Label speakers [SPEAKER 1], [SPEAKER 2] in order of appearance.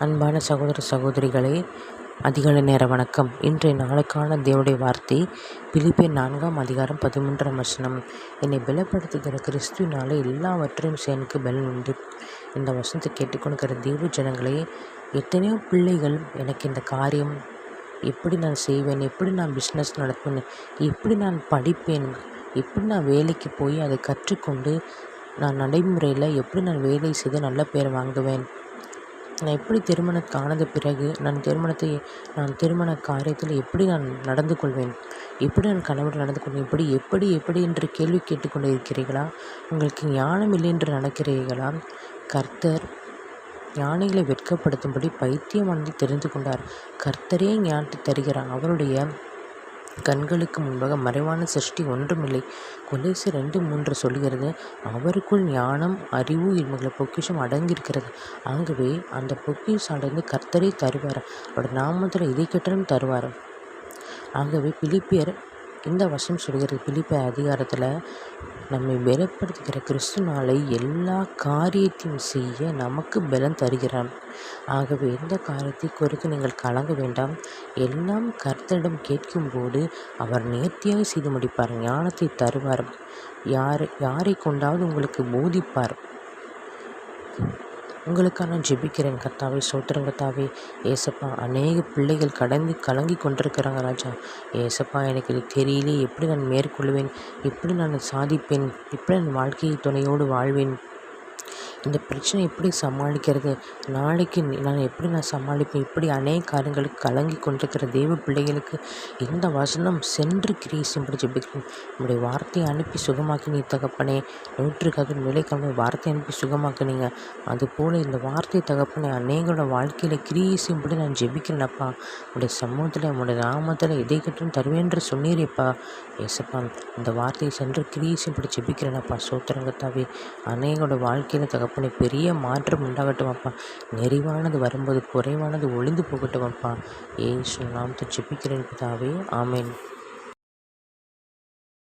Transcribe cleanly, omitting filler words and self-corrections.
[SPEAKER 1] அன்பான சகோதர சகோதரிகளே, அதிகாலை நேர வணக்கம். இன்றைய நாளுக்கான தேவனுடைய வார்த்தை பிலிப்பியர் 4:13 என்னை பலப்படுத்துகிற கிறிஸ்துவினாலே எல்லாவற்றையும் எனக்கு பலன் உண்டு. இந்த வசனத்தை கேட்டுக்கொண்டிருக்கிற தேவ ஜனங்களே, எத்தனையோ பிள்ளைகள் எனக்கு இந்த காரியம் எப்படி நான் செய்வேன், எப்படி நான் பிஸ்னஸ் நடத்துவேன், எப்படி நான் படிப்பேன், எப்படி நான் வேலைக்கு போய் அதை கற்றுக்கொண்டு நான் நடைமுறையில் எப்படி நான் வேலை செய்து நல்ல பேர் வாங்குவேன், நான் எப்படி திருமணத்துக்கு ஆனது பிறகு நான் திருமண காரியத்தில் எப்படி நான் நடந்து கொள்வேன், எப்படி நான் கணவர் நடந்து கொள்வேன், எப்படி என்று கேள்வி கேட்டுக்கொண்டு இருக்கிறீர்களா? உங்களுக்கு ஞானம் இல்லை என்று நினைக்கிறீர்களா? கர்த்தர் ஞானிகளை வெட்கப்படுத்தும்படி பைத்தியமானதை தெரிந்து கொண்டார். கர்த்தரே ஞானத்தை தருகிறார். அவருடைய கண்களுக்கு முன்பாக மறைவான சிருஷ்டி ஒன்றுமில்லை. கொலோசியர் 2:3 சொல்கிறது, அவருக்குள் ஞானம், அறிவு இவங்களை பொக்கிஷம் அடங்கியிருக்கிறது. ஆகவே அந்த பொக்கிஷம் அடைந்து கர்த்தரே தருவார். அவருடைய நாமத்தில் எதை கேட்டாலும் தருவார். ஆகவே பிலிப்பியர் இந்த வசனம் சொல்கிறது, பிலிப்பியர் அதிகாரத்தில் நம்மை பலப்படுத்துகிற கிறிஸ்துவினாலே எல்லா காரியத்தையும் செய்ய நமக்கு பலன் தருகிறார். ஆகவே எந்த காரியத்தை குறித்து நீங்கள் கலங்க வேண்டாம். எல்லாம் கர்த்தரிடம் கேட்கும்போது அவர் நேர்த்தியாக செய்து முடிப்பார். ஞானத்தை தருவார். யாரை கொண்டாவது உங்களுக்கு போதிப்பார். உங்களுக்காக நான் ஜெபிக்கிறேன். கர்த்தாவே, ஸ்தோத்திரம் கர்த்தாவே. ஏசப்பா, அநேக பிள்ளைகள் கலங்கி கொண்டிருக்கிறாங்க ராஜா. ஏசப்பா, எனக்கு இது தெரியலே, எப்படி நான் மேற்கொள்வேன், எப்படி நான் சாதிப்பேன், எப்படி நான் வாழ்க்கை துணையோடு வாழ்வேன், இந்த பிரச்சனை எப்படி சமாளிக்கிறது, நாளைக்கு நான் எப்படி சமாளிப்பேன், இப்படி அநேக காரியங்களுக்கு கலங்கி கொண்டிருக்கிற தெய்வ பிள்ளைகளுக்கு இந்த வசனம் சென்று கிரீசும்படி ஜெபிக்கிறேன். நம்முடைய வார்த்தையை அனுப்பி சுகமாக்கினீ தகப்பனே. 100 விலைக்கான வார்த்தை அனுப்பி சுகமாக்குனீங்க. அதுபோல் இந்த வார்த்தை தகப்பனே அநேகோட வாழ்க்கையில் கிரீசும்படி நான் ஜெபிக்கிறேனப்பா. உடைய சமூகத்தில் உடைய நாமத்தில் எதை கட்டும் தருவேன் என்று சொன்னீரேப்பா. ஏசப்பா, இந்த வார்த்தையை சென்று கிரீசும்படி ஜெபிக்கிறேனப்பா. சோத்திரங்கத்தாவே, அநேகோட வாழ்க்கையில் தகப்பனை பெரிய மாற்றம் உண்டாகட்டும் அப்பா. நிறைவானது வரும்போது குறைவானது ஒளிந்து போகட்டும் அப்பா. ஏசு நாமத்தை ஜெபிக்கிறேன் பிதாவே. ஆமென்.